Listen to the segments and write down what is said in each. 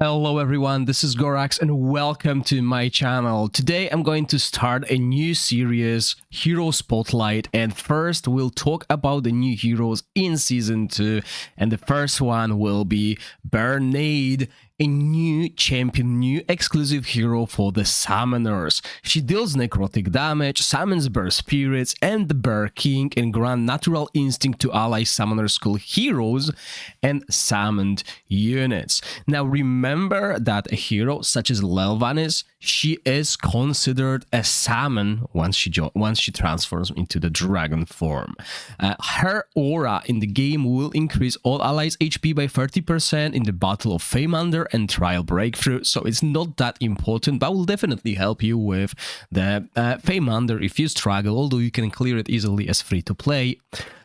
Hello everyone, this is Gorax and welcome to my channel. Today I'm going to start a new series, Hero Spotlight, and first we'll talk about the new heroes in Season 2, and the first one will be Bernade, a new champion, new exclusive hero for the summoners. She deals necrotic damage, summons bear spirits and the Bear King, and grant natural instinct to ally summoner school heroes and summoned units. Now remember that a hero such as Lelvanis, she is considered a summon once she transforms into the dragon form. Her aura in the game will increase all allies' HP by 30% in the Battle of Feymander and Trial Breakthrough, so it's not that important, but will definitely help you with the Feymander if you struggle, although you can clear it easily as free to play.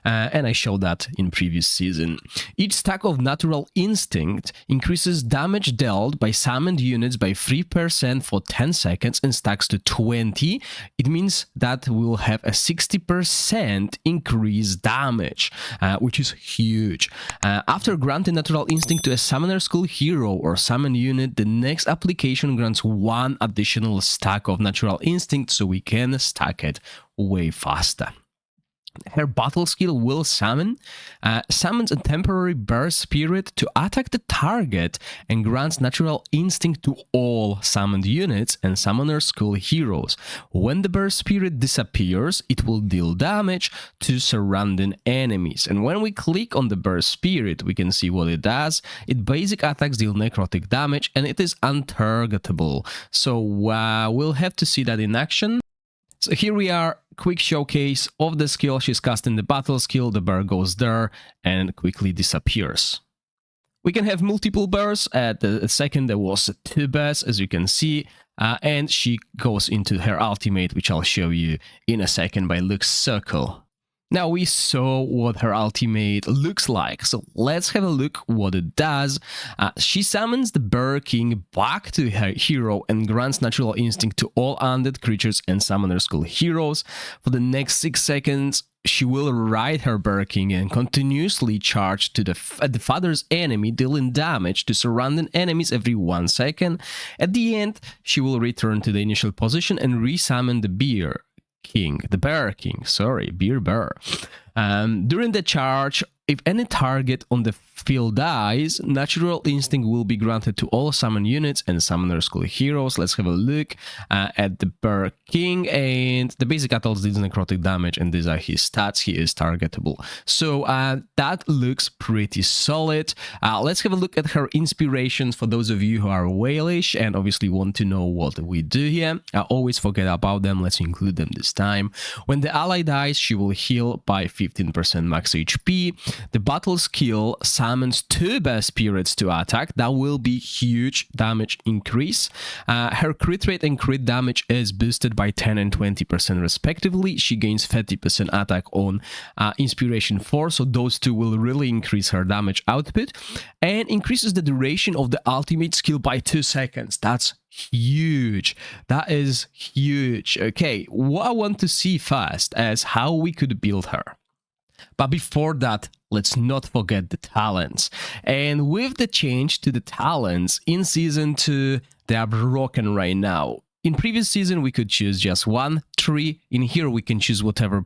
And I showed that in previous season. Each stack of Natural Instinct increases damage dealt by summoned units by 3% for 10 seconds and stacks to 20. It means that we will have a 60% increased damage, which is huge. After granting Natural Instinct to a Summoner School hero or summon unit, the next application grants one additional stack of Natural Instinct, so we can stack it way faster. Her battle skill will summons a temporary bear spirit to attack the target and grants natural instinct to all summoned units and summoner school heroes. When the bear spirit disappears, it will deal damage to surrounding enemies. And when we click on the bear spirit, we can see what it does. It basic attacks deal necrotic damage and it is untargetable. So we'll have to see that in action. So here we are, quick showcase of the skill. She's casting the battle skill, the bear goes there and quickly disappears. We can have multiple bears. At the second there was 2 bears, as you can see, and she goes into her ultimate, which I'll show you in a second by Luke's circle. Now we saw what her ultimate looks like, so let's have a look what it does. She summons the Bear King back to her hero and grants natural instinct to all undead creatures and summoner school heroes. For the next 6 seconds, she will ride her Bear King and continuously charge to the father's enemy, dealing damage to surrounding enemies every 1 second. At the end, she will return to the initial position and resummon the Bear King. During the charge, if any target on the field dies, Natural Instinct will be granted to all summon units and summoner school heroes. Let's have a look at the Bear King, and the basic attacks deals necrotic damage, and these are his stats. He is targetable. So that looks pretty solid. Let's have a look at her inspirations for those of you who are whalish and obviously want to know what we do here. I always forget about them. Let's include them this time. When the ally dies, she will heal by 15% max HP. The battle skill summons 2 bear spirits to attack. That will be huge damage increase. Her crit rate and crit damage is boosted by 10 and 20% respectively. She gains 30% attack on Inspiration 4, so those 2 will really increase her damage output, and increases the duration of the ultimate skill by 2 seconds. That's huge. That is huge. Okay, what I want to see first is how we could build her. But before that, let's not forget the talents. And with the change to the talents in Season 2, they are broken right now. In previous season, we could choose just 1 tree. In here, we can choose whatever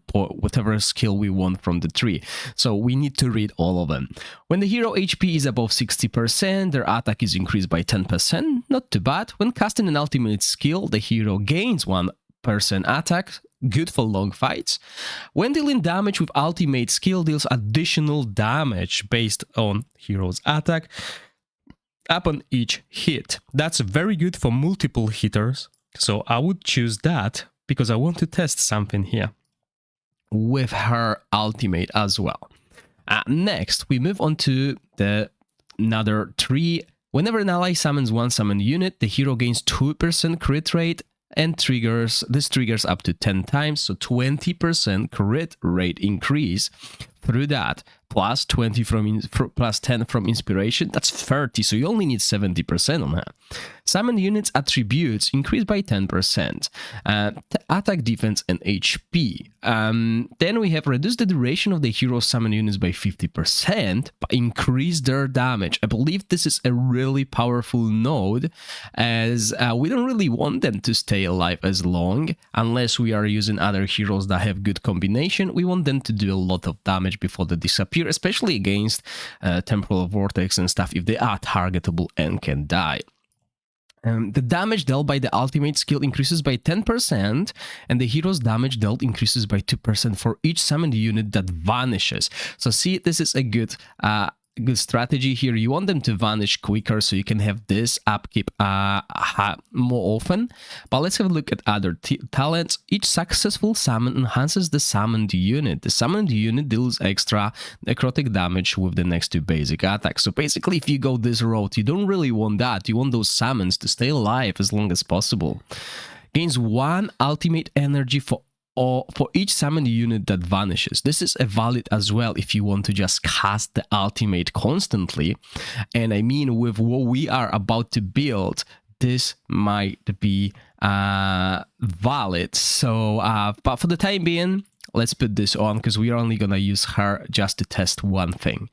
skill we want from the tree. So we need to read all of them. When the hero HP is above 60%, their attack is increased by 10%. Not too bad. When casting an ultimate skill, the hero gains 1% attack. Good for long fights. When dealing damage with ultimate skill, deals additional damage based on hero's attack upon each hit. That's very good for multiple hitters, so I would choose that because I want to test something here with her ultimate as well. Next, we move on to another tree. Whenever an ally summons 1 summon unit, the hero gains 2% crit rate and this triggers up to 10 times, so 20% crit rate increase through that, plus 20 plus 10 from inspiration, that's 30, so you only need 70% on her. Summon units attributes increase by 10%, attack, defense, and HP. Then we have reduced the duration of the hero summon units by 50%, but increase their damage. I believe this is a really powerful node, as we don't really want them to stay alive as long, unless we are using other heroes that have good combination. We want them to do a lot of damage before they disappear, especially against Temporal Vortex and stuff, if they are targetable and can die. The damage dealt by the ultimate skill increases by 10%, and the hero's damage dealt increases by 2% for each summoned unit that vanishes. So see, this is a good strategy here. You want them to vanish quicker so you can have this upkeep more often. But let's have a look at other talents. Each successful summon enhances the summoned unit. The summoned unit deals extra necrotic damage with the next 2 basic attacks. So basically, if you go this route, you don't really want that. You want those summons to stay alive as long as possible. Gains 1 ultimate energy for each summoned unit that vanishes. This is valid as well if you want to just cast the ultimate constantly. And I mean, with what we are about to build, this might be valid. So, but for the time being, let's put this on, because we are only gonna use her just to test one thing.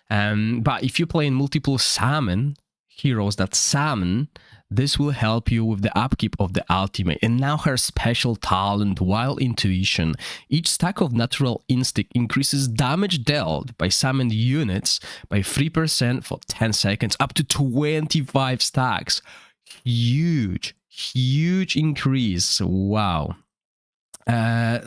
But if you play in multiple summon heroes that summon, this will help you with the upkeep of the ultimate. And now her special talent, Wild Intuition. Each stack of Natural Instinct increases damage dealt by summoned units by 3% for 10 seconds, up to 25 stacks. Huge increase. Wow.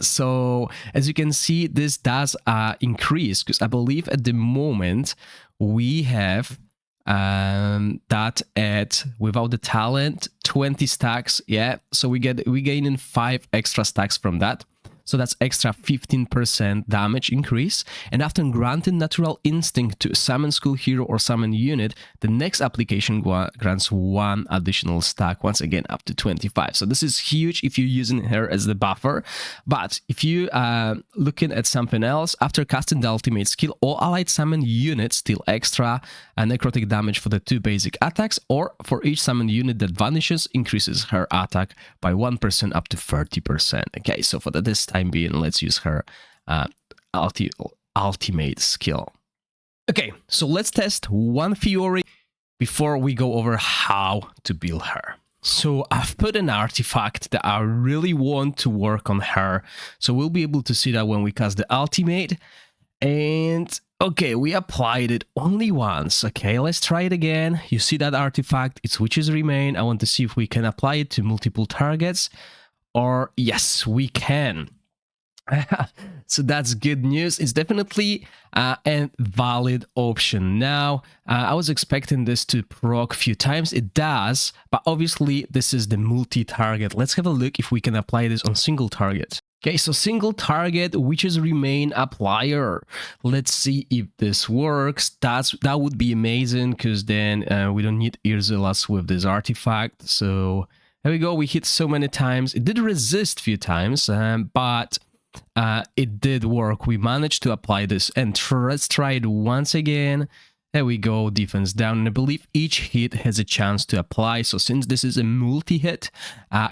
So as you can see, this does increase, because I believe at the moment we have that at, without the talent, 20 stacks. Yeah, so we gain in 5 extra stacks from that. So that's extra 15% damage increase. And after granting Natural Instinct to a summon school hero or summon unit, the next application grants 1 additional stack, once again up to 25. So this is huge if you're using her as the buffer. But if you are looking at something else, after casting the ultimate skill, all allied summon units deal extra necrotic damage for the 2 basic attacks, or for each summon unit that vanishes, increases her attack by 1% up to 30%. Okay, so for this time being, let's use her ultimate skill. Okay, so let's test one theory before we go over how to build her. So I've put an artifact that I really want to work on her, so we'll be able to see that when we cast the ultimate. And okay, we applied it only once. Okay, let's try it again. You see that artifact, its witches remain. I want to see if we can apply it to multiple targets, or yes, we can. So that's good news. It's definitely a valid option. Now, I was expecting this to proc a few times. It does, but obviously this is the multi-target. Let's have a look if we can apply this on single target. Okay, so single target, witches remain applier. Let's see if this works. That would be amazing, because then we don't need Urzulas with this artifact. So there we go. We hit so many times. It did resist a few times, but it did work. We managed to apply this, and let's try it once again. There we go, defense down, and I believe each hit has a chance to apply. So since this is a multi-hit,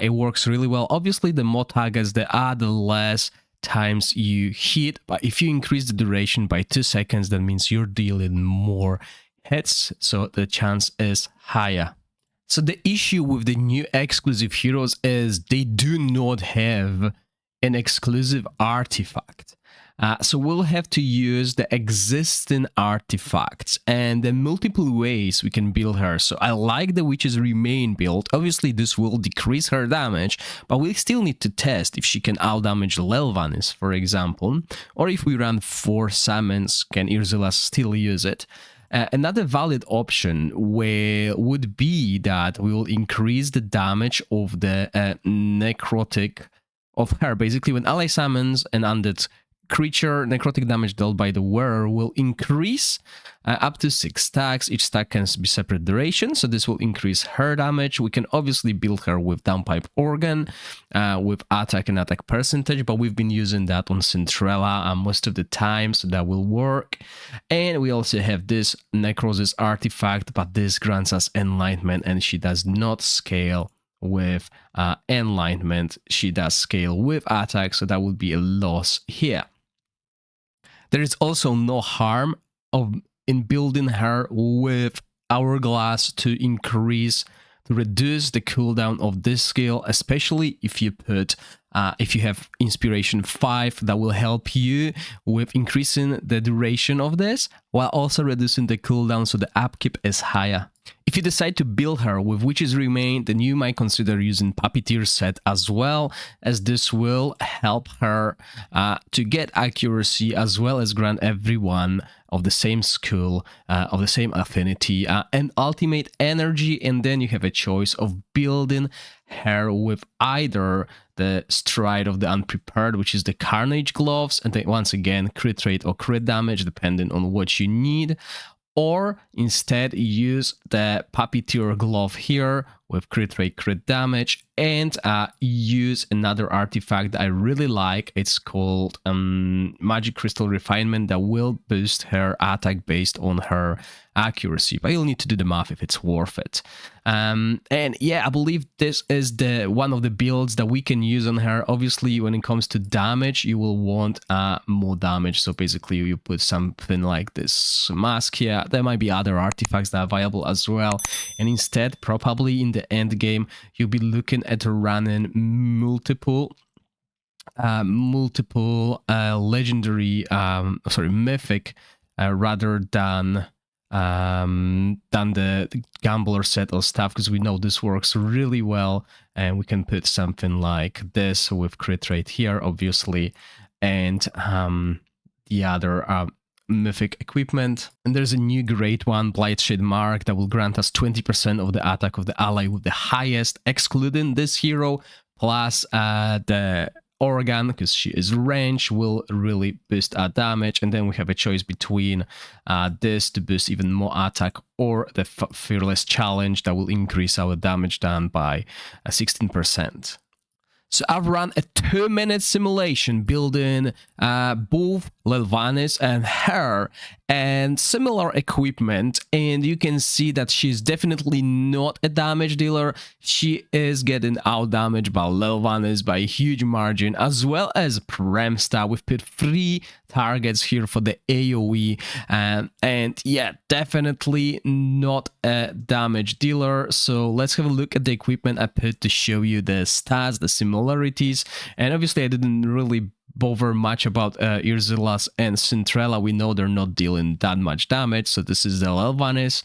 it works really well. Obviously, the more targets there are, the less times you hit, but if you increase the duration by 2 seconds, that means you're dealing more hits, so the chance is higher. So the issue with the new exclusive heroes is they do not have an exclusive artifact. So we'll have to use the existing artifacts, and the multiple ways we can build her. So I like the Witches Remain build. Obviously this will decrease her damage, but we still need to test if she can outdamage Lelvanis, for example, or if we run 4 summons, can Ursula still use it? Another valid option would be that we will increase the damage of the necrotic of her. Basically, when ally summons an undead creature necrotic damage dealt by the wearer will increase up to 6 stacks. Each stack can be separate duration, so this will increase her damage. We can obviously build her with downpipe organ, with attack and attack percentage, but we've been using that on Cinderella most of the time, so that will work. And we also have this necrosis artifact, but this grants us enlightenment, and she does not scale with enlightenment. She does scale with attack, so that would be a loss here. There is also no harm in building her with Hourglass to reduce the cooldown of this skill, especially if you have Inspiration 5. That will help you with increasing the duration of this, while also reducing the cooldown so the upkeep is higher. If you decide to build her with Witch's Remain, then you might consider using Puppeteer set as well, as this will help her to get accuracy, as well as grant everyone of the same skill, of the same affinity, and ultimate energy. And then you have a choice of building her with either the Stride of the Unprepared, which is the Carnage Gloves, and then once again crit rate or crit damage depending on what you need, or instead use the Puppeteer Glove here with crit rate, crit damage, and use another artifact that I really like. It's called Magic Crystal Refinement, that will boost her attack based on her accuracy, but you'll need to do the math if it's worth it. And yeah, I believe this is one of the builds that we can use on her. Obviously, when it comes to damage, you will want more damage, so basically you put something like this mask here. There might be other artifacts that are viable as well, and instead probably in the end game you'll be looking at running multiple legendary mythic rather than the gambler set or stuff, because we know this works really well, and we can put something like this with crit rate here obviously, and the other mythic equipment. And there's a new great one, Blightshade Mark, that will grant us 20% of the attack of the ally with the highest, excluding this hero, plus the Organ, because she is range, will really boost our damage. And then we have a choice between this to boost even more attack, or the Fearless Challenge that will increase our damage done by 16%. So I've run a 2-minute simulation building both Lelvanis and her and similar equipment, and you can see that she's definitely not a damage dealer. She is getting out damaged by Lelvanis by a huge margin, as well as Premsta. We've put 3 targets here for the AoE, and yeah, definitely not a damage dealer. So let's have a look at the equipment I put to show you the stats, the similarities. And obviously I didn't really bother much about Urzulas and Cinderella. We know they're not dealing that much damage. So this is the Lelvanis.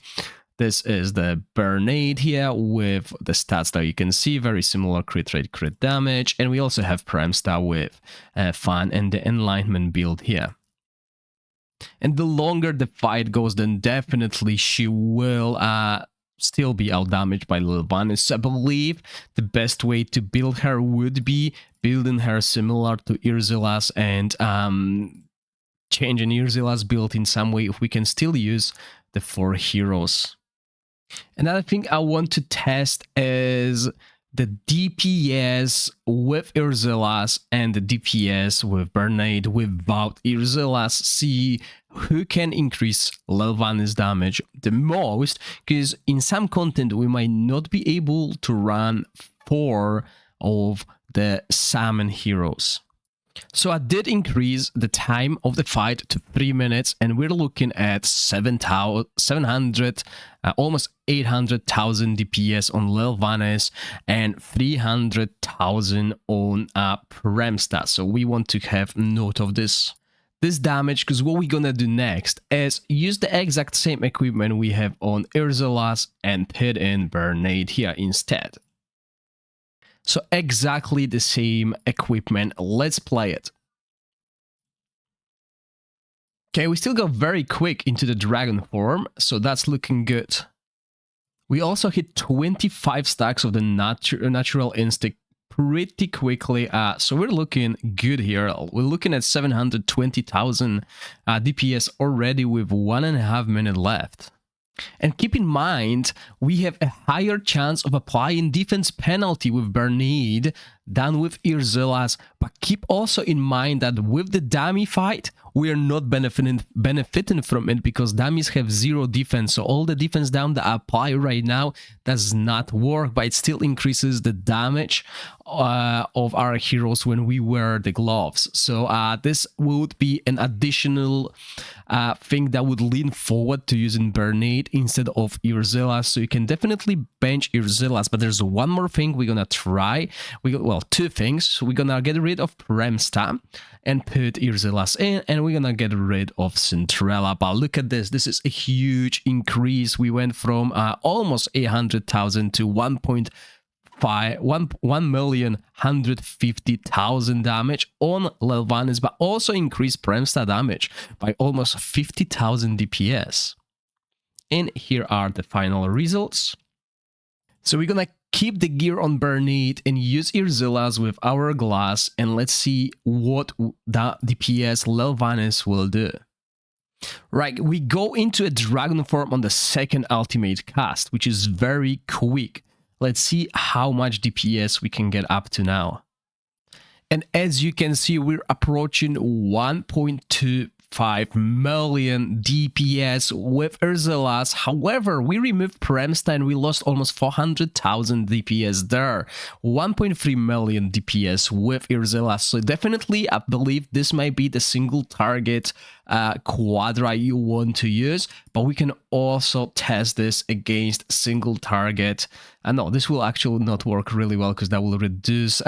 This is the Bernade here with the stats that you can see, very similar crit rate, crit damage. And we also have Premsta with Fan and the Enlightenment build here. And the longer the fight goes, then definitely she will still be outdamaged by Lelvanis. So I believe the best way to build her would be building her similar to Urzulas and changing Urzulas build in some way if we can still use the 4 heroes. Another thing I want to test is the DPS with Urzulas and the DPS with Bernade without Urzulas. See who can increase Lelvanis damage the most, because in some content we might not be able to run 4 of the salmon heroes. So I did increase the time of the fight to 3 minutes, and we're looking at 700, almost 800,000 DPS on Lelvanis and 300,000 on Premsta. So we want to have note of this damage, because what we're gonna do next is use the exact same equipment we have on Urzulas and put in Bernade here instead. So exactly the same equipment. Let's play it. Okay, we still got very quick into the dragon form, so that's looking good. We also hit 25 stacks of the natural instinct pretty quickly. So we're looking good here. We're looking at 720,000 DPS already with 1.5 minutes left. And keep in mind, we have a higher chance of applying defense penalty with Bernade than with Urzilas, but keep also in mind that with the dummy fight, we are not benefiting from it because dummies have 0 defense, so all the defense down that I apply right now does not work, but it still increases the damage of our heroes when we wear the gloves. So this would be an additional thing that would lean forward to using Bernade instead of Urzilas, so you can definitely bench Urzilas, but there's one more thing we're gonna try. Well, 2 things. We're gonna get rid of Premsta and put Urzilas in, and we're gonna get rid of Cinderella. But look at this. This is a huge increase. We went from almost 800,000 to 1,150,000 damage on Lelvanis, but also increased Premsta damage by almost 50,000 DPS. And here are the final results. So we're gonna keep the gear on Bernade and use Urzilas with Hourglass, and let's see what that DPS Lelvanis will do. Right, we go into a dragon form on the 2nd ultimate cast, which is very quick. Let's see how much DPS we can get up to now. And as you can see, we're approaching 1.25 million DPS with Urzilas. However, we removed Premsta and we lost almost 400,000 DPS there. 1.3 million DPS with Urzilas. So definitely, I believe this might be the single target quadra you want to use, but we can also test this against single target. No, this will actually not work really well because that will reduce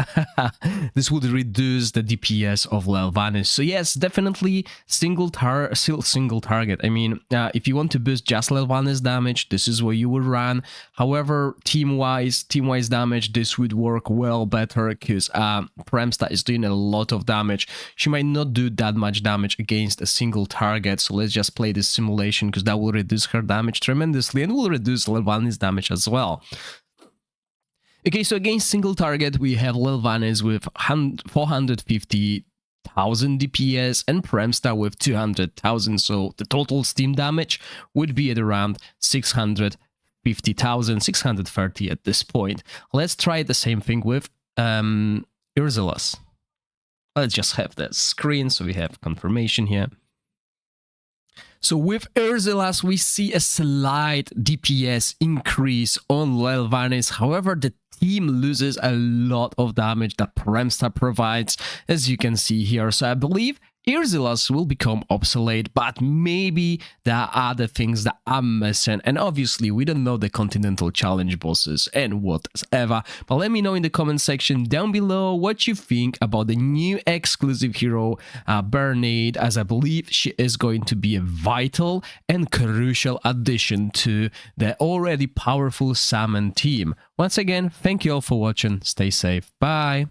this would reduce the DPS of Lelvanis. So yes, definitely single target. I mean, if you want to boost just Lelvanis damage, this is what you would run. However, team-wise damage, this would work well better because Premsta is doing a lot of damage. She might not do that much damage against a single target, so let's just play this simulation because that will reduce her damage tremendously and will reduce Lelvanis damage as well. Okay, so against single target, we have Lelvanis with 450,000 DPS and Premsta with 200,000, so the total Steam damage would be at around 650,000, 630 at this point. Let's try the same thing with Urzilas. Let's just have that screen so we have confirmation here. So with Urzilas, we see a slight DPS increase on Lelvanis. However, the team loses a lot of damage that Premsta provides, as you can see here. So I believe Urzilas will become obsolete, but maybe there are other things that I'm missing. And obviously, we don't know the Continental Challenge bosses and whatever. But let me know in the comment section down below what you think about the new exclusive hero, Bernade, as I believe she is going to be a vital and crucial addition to the already powerful Salmon team. Once again, thank you all for watching. Stay safe. Bye.